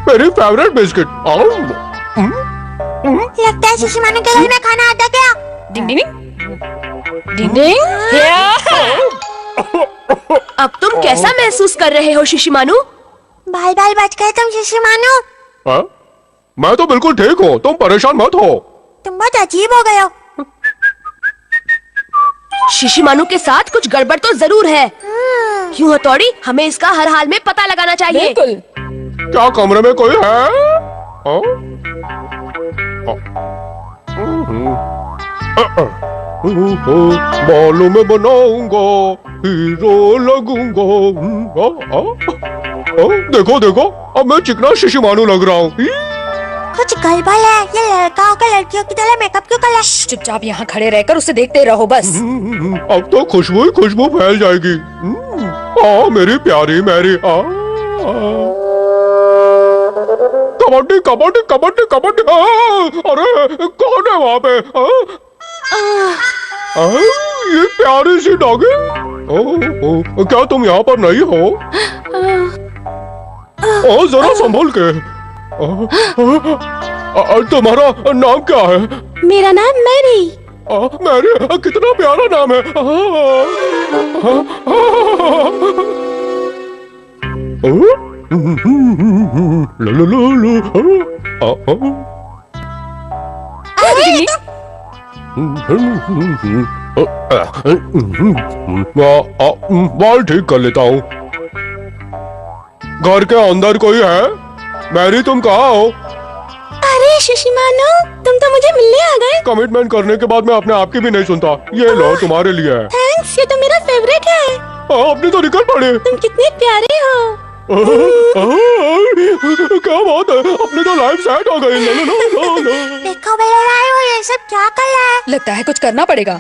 मेरी favourite biscuit. लगता है शिशिमानु के घर में खाना आता क्या? डिंग डिंग डिंग डिंग। अब तुम कैसा महसूस कर रहे हो शिशिमानु? बाल बाल बच गए तुम शिशिमानु। मैं तो बिल्कुल ठीक हूँ, तुम परेशान मत हो। तुम बहुत अजीब हो गए हो। शिशिमानु के साथ कुछ गड़बड़ तो जरूर है। क्यों हथौड़ी, हमें इसका हर हाल में पता लगाना चाहिए। बिल्कुल। क्या कमरे में कोई है? बालों में बनाऊंगा, हीरो लगूंगा। देखो देखो, अब मैं चिकना शिशिमानु लग रहा हूँ। कुछ गड़बड़ है। ये लड़का होकर लड़कियों की तरह मेकअप क्यों कर रहा है? चुपचाप यहाँ खड़े रहकर उसे देखते रहो बस। अब तो खुशबू ही खुशबू फैल जाएगी। मेरी प्यारी मैरी। कबड्डी कबड्डी कबड्डी कबड्डी। अरे कौन है वहाँ पे? ये प्यारी सी डॉगी। क्या तुम यहाँ पर नहीं हो? जरा संभल के। तुम्हारा नाम क्या है? मेरा नाम मैरी। मैरी, कितना प्यारा नाम है। बाल ठीक कर लेता हूँ। घर के अंदर कोई है? मैरी, तुम कहाँ हो? अरे शिशिमानु, तुम तो मुझे मिलने आ गए। कमिटमेंट करने के बाद मैं अपने आप की भी नहीं सुनता। ये लो, तुम्हारे लिए है। थैंक्स, ये तो मेरा फेवरेट है। अपनी तो निकल पड़े। तुम कितने प्यारे हो। क्या बात है, अपनी तो लाइफ सेट हो गई। देखो मेरे भाई, वो ये सब क्या कर रहा है? लगता है कुछ करना पड़ेगा।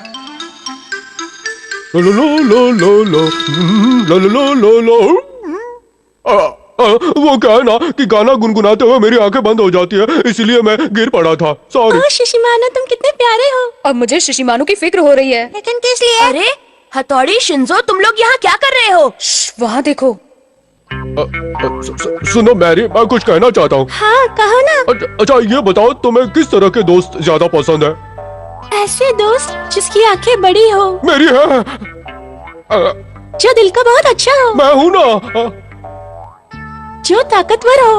वो क्या है ना कि गाना गुनगुनाते हुए मेरी आंखें बंद हो जाती है, इसलिए मैं गिर पड़ा था। सॉरी। शिशिमानु, तुम कितने प्यारे हो। अब मुझे शिशिमानु की फिक्र हो रही है। लेकिन किस लिए? अरे हथौड़ी, शिंजो, तुम लोग यहाँ क्या कर रहे हो? वहाँ देखो। सुनो मैरी, मैं कुछ कहना चाहता हूँ। हाँ, कहो ना। अच्छा ये बताओ, तुम्हें किस तरह के दोस्त ज्यादा पसंद है? ऐसे दोस्त जिसकी आंखें बड़ी हो, मेरी है। जो दिल का बहुत अच्छा हो, मैं हूँ ना। जो ताकतवर हो।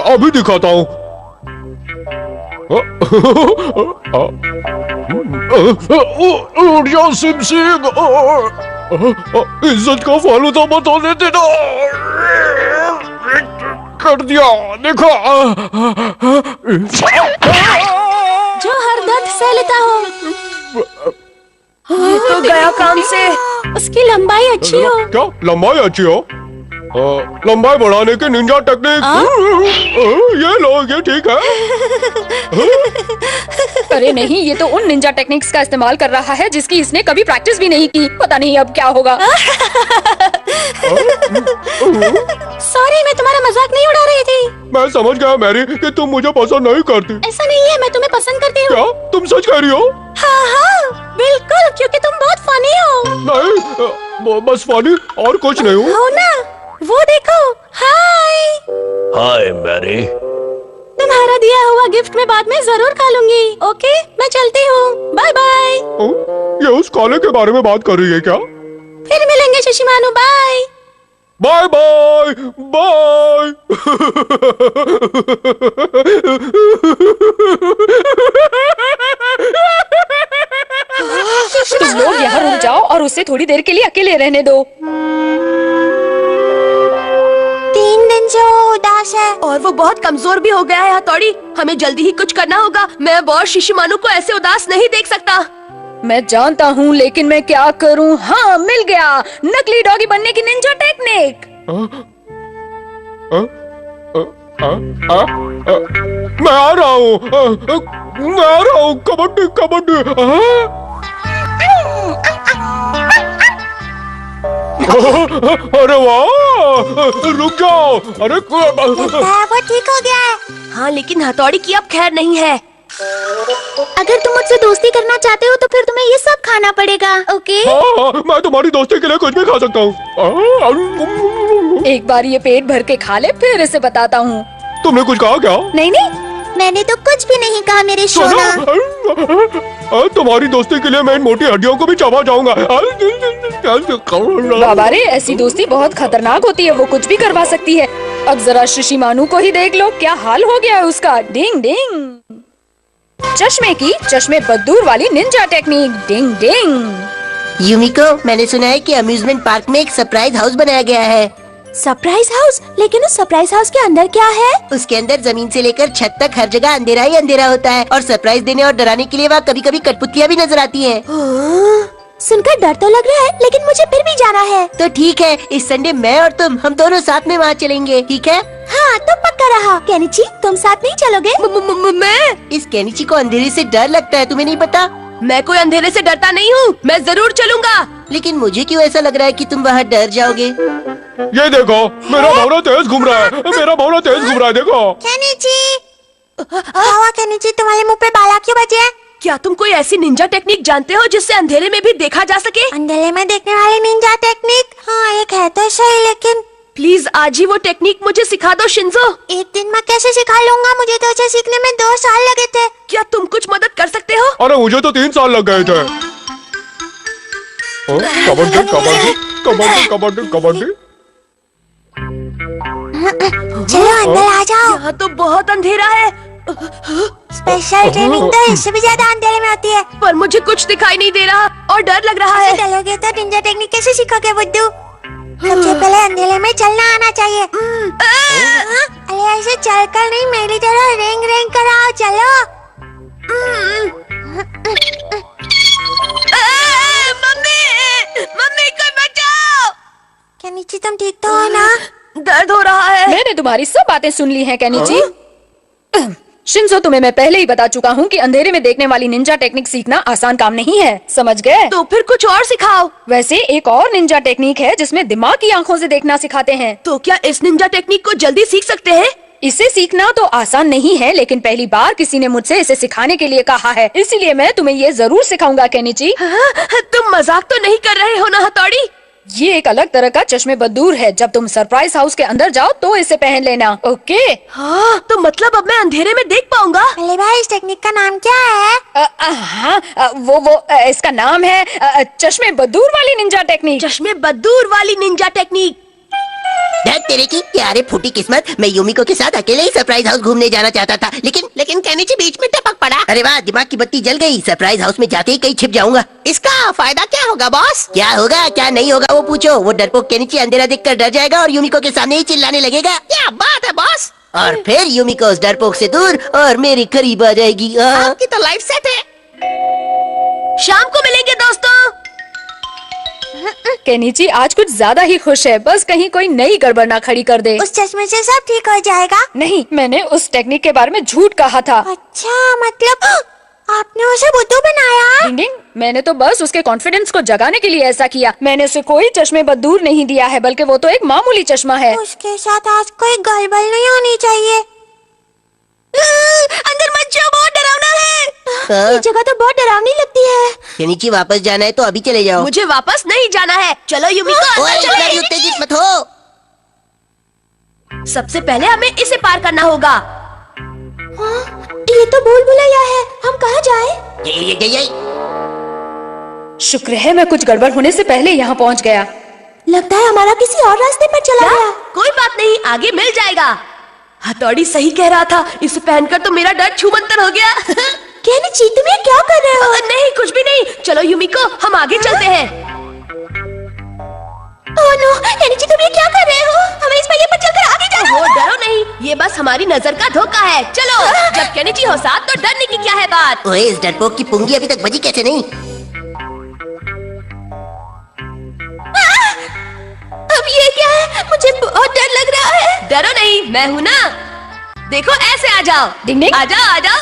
अभी दिखाता हूँ। सिम सिम, इज्जत का फालूदा मत होने देना। कर दिया, देखो। जो हर दर्द सह लेता हो। ये तो गया काम से। उसकी लंबाई अच्छी हो। क्या लंबाई अच्छी हो? लंबाई बढ़ाने की निंजा टेक्निक। ये लो, ये ठीक है। अरे नहीं, ये तो उन निंजा टेक्निक्स का इस्तेमाल कर रहा है जिसकी इसने कभी प्रैक्टिस भी नहीं की। पता नहीं अब क्या होगा। सॉरी, मैं तुम्हारा मजाक नहीं उड़ा रही थी। मैं समझ गया मैरी कि तुम मुझे पसंद नहीं करती। ऐसा नहीं है, मैं तुम्हें पसंद करती हूँ। क्या तुम सच कह रही हो? हाँ हाँ, बिल्कुल, क्योंकि तुम बहुत फनी हो। नहीं, बस फनी और कुछ नहीं हूँ। हो ना? वो देखो। हाय। हाय मैरी। तुम्हारा दिया हुआ गिफ्ट मैं बाद में जरूर खा लूंगी। ओके, मैं चलती हूँ। Bye bye. ये उस काले के बारे में बात कर रही है क्या? फिर मिलेंगे शिशिमानु। Bye bye bye bye. तुम लोग यहाँ रुक जाओ और उसे थोड़ी देर के लिए अकेले रहने दो। 3 दिन से वो उदास है। और वो बहुत कमजोर भी हो गया है हथौड़ी। हमें जल्दी ही कुछ करना होगा। मैं अब और शिशिमानु को ऐसे उदास नहीं देख सकता। मैं जानता हूँ, लेकिन मैं क्या करूँ? हाँ, मिल गया, नकली डॉगी बनने की निंजा टेक्निक। मैं आ रहा हूँ, कबड्डी कबड्डी। अरे वाह, रुक जाओ। अरे लगता है वो ठीक हो गया है। हाँ, लेकिन हथौड़ी की अब खैर नहीं है। अगर तुम मुझसे दोस्ती करना चाहते हो तो फिर तुम्हें ये सब खाना पड़ेगा, ओके? हाँ, मैं तुम्हारी दोस्ती के लिए कुछ भी खा सकता हूँ। एक बार ये पेट भर के खा ले, फिर इसे बताता हूँ। तुमने कुछ कहा क्या? नहीं नहीं, मैंने तो कुछ भी नहीं कहा मेरे सोना। तुम्हारी दोस्ती के लिए मैं इन मोटी हड्डियों को भी चबा जाऊंगा। बाबा रे, ऐसी दोस्ती बहुत खतरनाक होती है, वो कुछ भी करवा सकती है। अब जरा शिशी मानू को ही देख लो, क्या हाल हो गया है उसका। डिंग डिंग, चश्मे की चश्मे बद्दूर वाली निंजा टेक्निक। डिंग डिंग। यूमिको, मैंने सुना है कि अम्यूजमेंट पार्क में एक सरप्राइज हाउस बनाया गया है। Surprise house? लेकिन उस सरप्राइज हाउस के अंदर क्या है? उसके अंदर जमीन से लेकर छत तक हर जगह अंधेरा ही अंधेरा होता है, और सरप्राइज देने और डराने के लिए वहाँ कभी कभी कठपुतलियाँ भी नजर आती हैं। सुनकर डर तो लग रहा है, लेकिन मुझे फिर भी जाना है। तो ठीक है, इस संडे मैं और तुम हम दोनों साथ में वहाँ चलेंगे, ठीक है? हाँ तो पक्का रहा। केनिची, तुम साथ नहीं चलोगे? मैं इस केनिची को अंधेरे से डर लगता है, तुम्हें नहीं पता? मैं कोई अंधेरे से डरता नहीं हूँ, मैं जरूर चलूंगा। लेकिन मुझे क्यों ऐसा लग रहा है कि तुम वहाँ डर जाओगे? ये देखो, मेरा भौरा तेज घूम रहा है। मेरा भौरा तेज घूम रहा है, देखो। केनिची, केनिची, तुम्हारे मुंह पे बाला क्यों बचे हैं? क्या तुम कोई ऐसी निंजा टेक्निक जानते हो जिससे अंधेरे में भी देखा जा सके? अंधेरे में देखने वाली निंजा टेक्निक? हाँ, एक है तो सही, लेकिन प्लीज आज ही वो टेक्निक मुझे सिखा दो शिंजो। एक दिन मैं कैसे सिखा लूंगा? मुझे तो उसे सीखने में 2 साल लगे थे। क्या तुम कुछ मदद कर सकते हो? अरे मुझे तो 3 साल लग गए थे। कबड्डी कबड्डी कबड्डी कबड्डी कबड्डी। चलो अंदर आ जाओ। यहाँ तो बहुत अंधेरा है, स्पेशल ट्रेनिंग तो इससे भी ज्यादा अंधेरे में होती है। पर मुझे कुछ दिखाई नहीं दे रहा और डर लग रहा है। चलोगे तो निंजा टेक्निक कैसे सीखोगे बुद्धू? सबसे पहले अंधेरे में चलना आना चाहिए। अरे ऐसे चलकर नहीं, मेरी तरह रेंग रेंग कर आओ। चलो। मम्मी, मम्मी कोई बचाओ। केनिची, तुम ठीक तो हो ना? दर्द हो रहा है। मैंने तुम्हारी सब बातें सुन ली हैं केनिची। शिंजो, तुम्हें मैं पहले ही बता चुका हूँ कि अंधेरे में देखने वाली निंजा टेक्निक सीखना आसान काम नहीं है, समझ गए? तो फिर कुछ और सिखाओ। वैसे एक और निंजा टेक्निक है जिसमें दिमाग की आंखों से देखना सिखाते हैं। तो क्या इस निंजा टेक्निक को जल्दी सीख सकते हैं? इसे सीखना तो आसान नहीं है, लेकिन पहली बार किसी ने मुझसे इसे सिखाने के लिए कहा है, इसीलिए मैं तुम्हें ये जरूर सिखाऊंगा केनिची। तुम मजाक तो नहीं कर रहे हो ना हथौड़ी? ये एक अलग तरह का चश्मे बद्दूर है। जब तुम सरप्राइज हाउस के अंदर जाओ तो इसे पहन लेना, ओके? हाँ, तो मतलब अब मैं अंधेरे में देख पाऊंगा। पहले भाई, इस टेक्निक का नाम क्या है? हाँ, इसका नाम है चश्मे बद्दूर वाली निंजा टेक्निक। चश्मे बद्दूर वाली निंजा टेक्निक। डर तेरे की, यारे फूटी किस्मत। मैं यूमिको के साथ अकेले ही सरप्राइज हाउस घूमने जाना चाहता था, लेकिन केनिची बीच में टपक पड़ा। अरे वाह, दिमाग की बत्ती जल गई। सरप्राइज हाउस में जाते ही कहीं छिप जाऊंगा। इसका फायदा क्या होगा बॉस? क्या होगा क्या नहीं होगा वो पूछो। वो डरपोक केनिची अंधेरा देखकर डर जाएगा और यूमिको के सामने ही चिल्लाने लगेगा। क्या बात है बॉस? और फिर यूमिको उस डरपोक से दूर और मेरे करीब आ जाएगी। आपकी तो लाइफ सेट है। शाम को मिलेंगे दोस्तों। केनिची आज कुछ ज्यादा ही खुश है, बस कहीं कोई नई गड़बड़ ना खड़ी कर दे। उस चश्मे से सब ठीक हो जाएगा? नहीं, मैंने उस टेक्निक के बारे में झूठ कहा था। अच्छा, मतलब आपने उसे बुद्धू बनाया? डिंग डिंग, मैंने तो बस उसके कॉन्फिडेंस को जगाने के लिए ऐसा किया। मैंने उसे कोई चश्मे बद्दूर नहीं दिया है, बल्कि वो तो एक मामूली चश्मा है। उसके साथ आज कोई गड़बड़ नहीं होनी चाहिए। अंदर मत जाओ, बहुत डरावना है। ये जगह तो बहुत डरावनी लगती है। केनिची, वापस जाना है तो अभी चले जाओ। मुझे वापस नहीं जाना है। चलो यूमिको, ओए, अंदर इतना भी चले। उत्तेजित मत हो। सबसे पहले हमें इसे पार करना होगा। ये तो भूल भुलैया है, हम कहाँ जाए? ये। शुक्र है मैं कुछ गड़बड़ होने से पहले यहाँ पहुँच गया। लगता है हमारा किसी और रास्ते पर चला क्या? गया। कोई बात नहीं, आगे मिल जाएगा। हथौड़ी सही कह रहा था, इसे पहनकर तो मेरा डर छूमंतर हो गया। केनिची, तुम ये क्या कर रहे हो? नहीं, कुछ भी नहीं। चलो यूमिको, हम आगे चलते हैं। ओह नो, केनिची, तुम ये क्या कर रहे हो? हमें इस पहिए पर चलकर आगे जाना वो होगा। डरो नहीं, ये बस हमारी नजर का धोखा है। चलो, जब केनिची हो साथ तो डरने की क्या है बात। ओए, इस डरपोक की पुंगी अभी तक बजी कैसे नहीं? अब ये क्या है? मुझे बहुत डर लग रहा है। डरो नहीं, मैं हूँ ना। देखो, ऐसे आ जाओ। डिंग डिंग। आ जाओ, आ जाओ।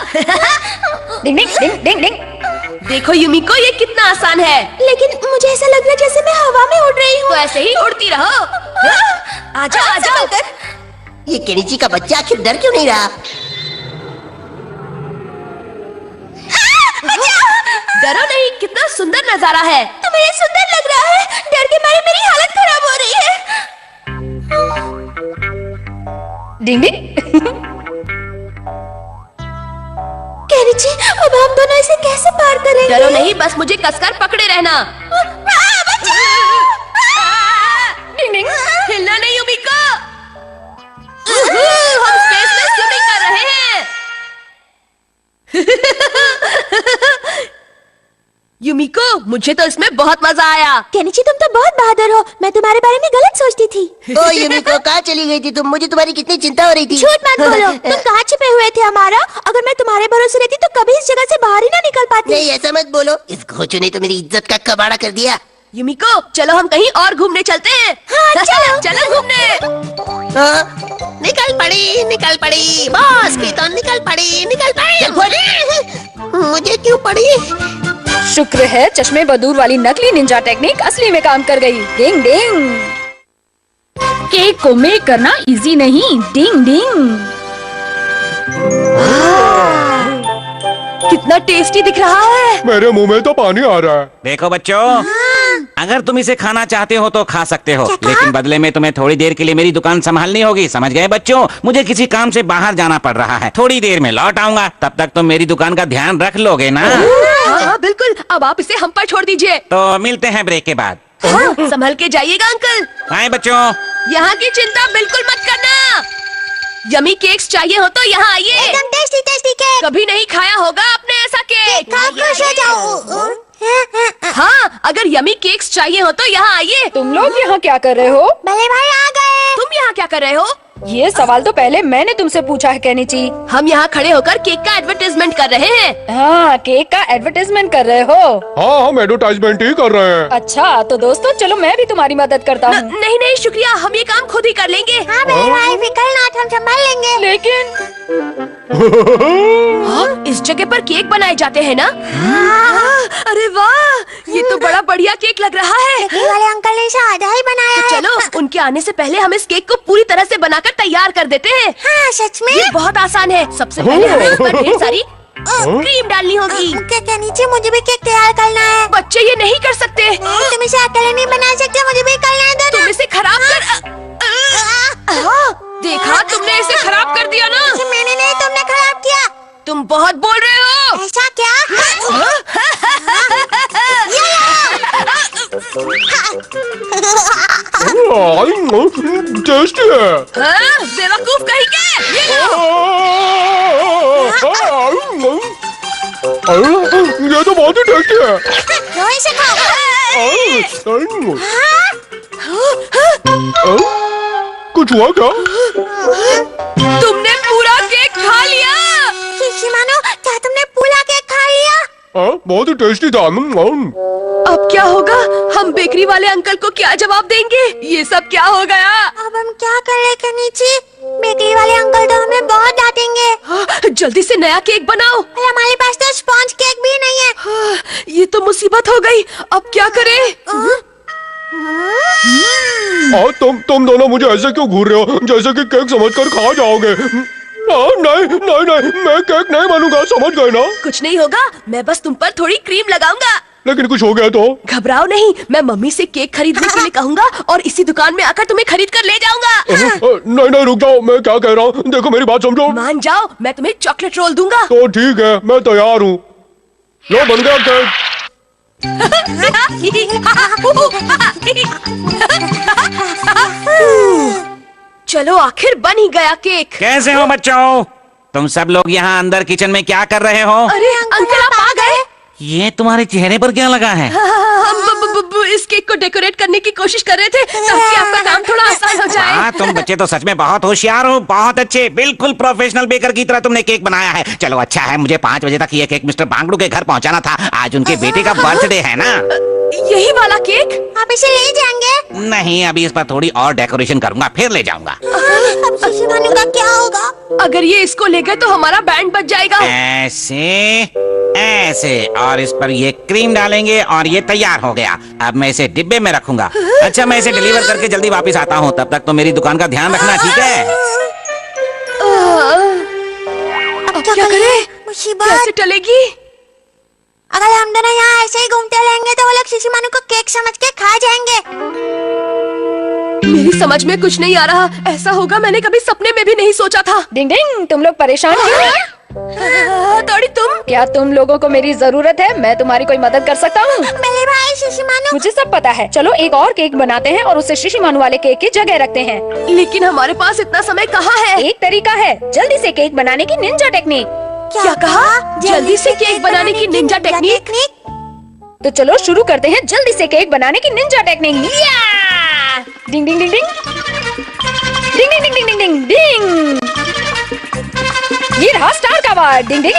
डिंग डिंग डिंग डिंग डिंग। देखो यूमिको, ये कितना आसान है। लेकिन मुझे ऐसा लग रहा है जैसे मैं हवा में उड़ रही हूँ। तो ऐसे ही उड़ती रहो। आ जाओ, आ जाओ। ये केनिची का बच्चा आखिर डर क्यों नहीं रहा? डरो नहीं, कितना सुंदर नजारा है। तुम्हें ये सुंदर लग रहा है? डर के मारे मेरी हालत खराब हो रही है। डिंग डिंग। केनिची, अब हम दोनों इसे कैसे पार करेंगे? डरो नहीं, बस मुझे कसकर पकड़े रहना। डिंग डिंग। हिलना नहीं युमिको। हम स्पेस में स्विमिंग कर रहे हैं। युमिको, मुझे तो इसमें बहुत मजा आया। केनिची, तुम तो बहुत बहादुर हो। मैं तुम्हारे बारे में गलत सोचती थी। ओ युमिको, कहाँ चली गई थी तुम? मुझे तुम्हारी कितनी चिंता हो रही थी। झूठ मत बोलो। तुम कहाँ छिपे हुए थे हमारा? अगर मैं तुम्हारे भरोसे रहती तो कभी इस जगह से बाहर ही ना निकल पाती। नहीं, ऐसा मत बोलो। इस घोचू ने तो मेरी इज्जत का कबाड़ा कर दिया। युमिको, चलो हम कहीं और घूमने चलते हैं। हाँ, चलो। चलो घूमने। निकल पड़ी बॉस की तो निकल पड़ी। मुझे क्यों पड़ी? शुक्र है चश्मे बदूर वाली नकली निंजा टेक्निक असली में काम कर गई। डिंग डिंग। केक को मेक करना इजी नहीं। डिंग डिंग। कितना टेस्टी दिख रहा है। मेरे मुंह में तो पानी आ रहा है। देखो बच्चों, अगर तुम इसे खाना चाहते हो तो खा सकते हो, लेकिन बदले में तुम्हें थोड़ी देर के लिए मेरी दुकान संभालनी होगी। समझ गए बच्चों? मुझे किसी काम से बाहर जाना पड़ रहा है। थोड़ी देर में लौट आऊंगा। तब तक तुम मेरी दुकान का ध्यान रख लोगे ना? हाँ बिल्कुल। अब आप इसे हम पर छोड़ दीजिए। तो मिलते हैं ब्रेक के बाद। हाँ, संभल के जाइएगा अंकल। बाय बच्चों। यहाँ की चिंता बिल्कुल मत करना। यमी केक्स चाहिए हो तो यहाँ आइए। एकदम टेस्टी टेस्टी केक। कभी नहीं खाया होगा आपने ऐसा केक। खा खुश हो जाओ। हाँ, अगर यमी केक्स चाहिए हो तो यहाँ आइए। तुम लोग यहाँ क्या कर रहे हो? भले भाई आ गए। तुम यहाँ क्या कर रहे हो? ये सवाल तो पहले मैंने तुमसे पूछा है केनिची। हम यहाँ खड़े होकर केक का एडवर्टाइजमेंट कर रहे हैं। हाँ, केक का एडवर्टाइजमेंट कर रहे हो? हाँ, हम एडवर्टाइजमेंट ही कर रहे हैं। अच्छा, तो दोस्तों चलो मैं भी तुम्हारी मदद करता हूँ। नहीं नहीं शुक्रिया, हम ये काम खुद ही कर लेंगे। हाँ भले भाई, फिकर ना, हम संभाल लेंगे। लेकिन हाँ, इस जगह पर केक बनाए जाते हैं ना? अरे वाह, ये तो बड़ा बढ़िया केक लग रहा है। ये वाले अंकल ने इसे आधा ही बनाया तो है। चलो, उनके आने से पहले हम इस केक को पूरी तरह से बनाकर तैयार कर देते हैं। हाँ, सच में? ये बहुत आसान है। सबसे पहले हमें इस पर ढेर सारी क्रीम डालनी होगी। क्या नीचे मुझे भी केक तैयार करना है। बच्चे ये नहीं कर सकते। तुम इसे अकेले नहीं बना सकते, मुझे भी करना है। तुम इसे खराब कर। हाँ, देखा, तुमने इसे खराब कर दिया ना। मैंने नहीं, तुमने खराब किया। तुम बहुत बोल रहे हो। ऐसा क्या? टेस्टी है। हाँ, बेवकूफ कहीं के। ये लो। ये तो बहुत ही टेस्टी है। लो इसे खाओ। कुछ हुआ क्या? तुमने पूरा केक खा लिया। शिमानो, क्या तुमने पूरा केक खा लिया? बहुत ही टेस्टी था। अब क्या होगा? हम बेकरी वाले अंकल को क्या जवाब देंगे? ये सब क्या हो गया? अब हम क्या करें केनिची? बेकरी वाले अंकल तो हमें बहुत डांटेंगे। हाँ, जल्दी से नया केक बनाओ। और हमारे पास तो स्पॉन्ज केक भी नहीं है। हाँ, ये तो मुसीबत हो गई। अब क्या करें? तुम दोनों मुझे ऐसे क्यों घूर रहे हो, जैसे कि केक समझकर खा जाओगे? नहीं नहीं नहीं, मैं केक नहीं बनूंगा, समझ गए ना? कुछ नहीं होगा, मैं बस तुम पर थोड़ी क्रीम लगाऊंगा। लेकिन कुछ हो गया तो? घबराओ नहीं, मैं मम्मी से केक खरीदने के लिए कहूंगा और इसी दुकान में आकर तुम्हें खरीद कर ले जाऊंगा। नहीं नहीं, रुक जाओ, मैं क्या कह रहा हूँ, देखो मेरी बात समझो। मान जाओ, मैं तुम्हें चॉकलेट रोल दूंगा। तो ठीक है, मैं तैयार हूँ। लो, बन गया केक। चलो, आखिर बन ही गया केक। कैसे हो बच्चों? तुम सब लोग यहाँ अंदर किचन में क्या कर रहे हो? अरे अंकल, आप आ गए। ये तुम्हारे चेहरे पर क्या लगा है? हम इस केक को डेकोरेट करने की कोशिश कर रहे थे ताकि आपका काम थोड़ा आसान हो जाए। हाँ, तुम बच्चे तो सच में बहुत होशियार हो, बहुत अच्छे, बिल्कुल प्रोफेशनल बेकर की तरह तुमने केक बनाया है। चलो अच्छा है, मुझे 5 बजे तक ये केक मिस्टर बांगड़ू के घर पहुँचाना था। आज उनके बेटे का बर्थडे है ना। यही वाला केक? आप इसे ले जाएंगे? नहीं, अभी इस पर थोड़ी और डेकोरेशन करूंगा, फिर ले जाऊंगा। अब शिमानो का क्या होगा? अगर ये इसको ले गए तो हमारा बैंड बच जाएगा। ऐसे ऐसे, और इस पर ये क्रीम डालेंगे और ये तैयार हो गया। अब मैं इसे डिब्बे में रखूंगा। अच्छा, मैं इसे डिलीवर करके जल्दी वापस आता हूँ, तब तक तो मेरी दुकान का ध्यान रखना, ठीक है? अब क्या करें? मुसीबत। कैसे टलेगी? अगर हम दोनों यहाँ ऐसे ही घूमते रहेंगे तो वो लोग शिशिमानु को केक समझ के खा जाएंगे। मेरी समझ में कुछ नहीं आ रहा। ऐसा होगा मैंने कभी सपने में भी नहीं सोचा था। डिंग डिंग, तुम लोग परेशान क्यों हैं? हथौड़ी तुम। क्या तुम लोगों को मेरी जरूरत है? मैं तुम्हारी कोई मदद कर सकता हूँ? मेरे भाई शिशिमानु। मुझे सब पता है। चलो एक और केक बनाते हैं और उसे शिशिमानु वाले केक की जगह रखते हैं। लेकिन हमारे पास इतना समय कहाँ है? एक तरीका है, जल्दी से केक बनाने की निंजा टेक्निक। क्या कहा? जल्दी से केक बनाने की निंजा टेक्निक? तो चलो शुरू करते हैं जल्दी से केक बनाने की निंजा टेक्निक। या! डिंग डिंग डिंग डिंग डिंग डिंग डिंग डिंग डिंग डिंग। ये रहा स्टार का बार। डिंग डिंग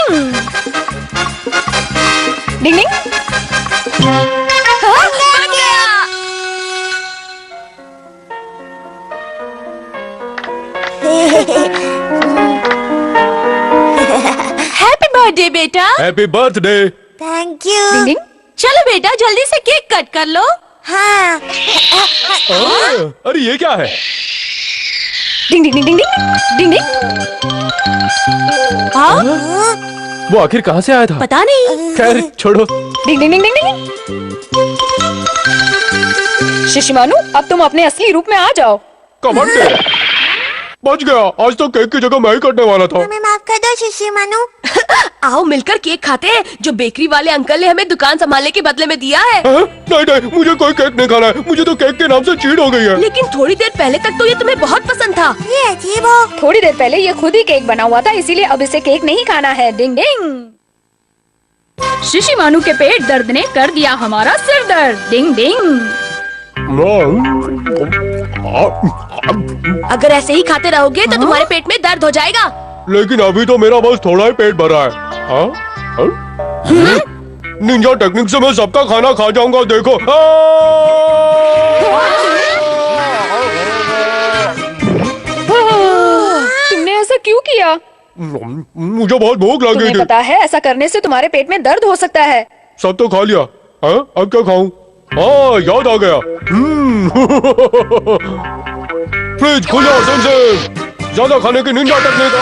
डिंग डिंग। हाँ, बन गया। हैप्पी बर्थडे बेटा। Happy birthday. Thank you. Ding ding. चलो बेटा जल्दी से केक कट कर लो। हाँ। अरे ये क्या है? डिंग डिंग डिंग डिंग डिंग डिंग। हाँ? वो आखिर कहाँ से आया था? पता नहीं। खैर छोड़ो। डिंग डिंग डिंग डिंग डिंग। शिशिमानु, अब तुम अपने असली रूप में आ जाओ। कमांडर बच गया। आज तो केक की जगह मैं ही कटने वाला था। हमें माफ कर दो शिशिमानु। आओ मिलकर केक खाते हैं जो बेकरी वाले अंकल ने हमें दुकान संभालने के बदले में दिया है। नहीं नहीं, मुझे कोई केक नहीं खाना है। मुझे तो केक के नाम से चीड़ हो गई है। लेकिन थोड़ी देर पहले तक तो ये तुम्हें बहुत पसंद था। ये अजीब हो। थोड़ी देर पहले ये खुद ही केक बना हुआ था, इसीलिए अब इसे केक नहीं खाना है। डिंग डिंग। शिशिमानु के पेट दर्द ने कर दिया हमारा सिर दर्द। डिंग डिंग। अगर ऐसे ही खाते रहोगे तो तुम्हारे पेट में दर्द हो जाएगा। लेकिन अभी तो मेरा बस थोड़ा ही पेट भरा है। हाँ? हाँ? निंजा टेक्निक से मैं सबका खाना खा जाऊंगा, देखो। तुमने ऐसा क्यों किया? मुझे बहुत भूख लगी तुम्हें थी। पता है ऐसा करने से तुम्हारे पेट में दर्द हो सकता है। सब तो खा लिया। हाँ? अब क्या खाऊं? हाँ, याद आ गया। फ्रिज खुलो से ज्यादा खाने की निंजा टेक्निक।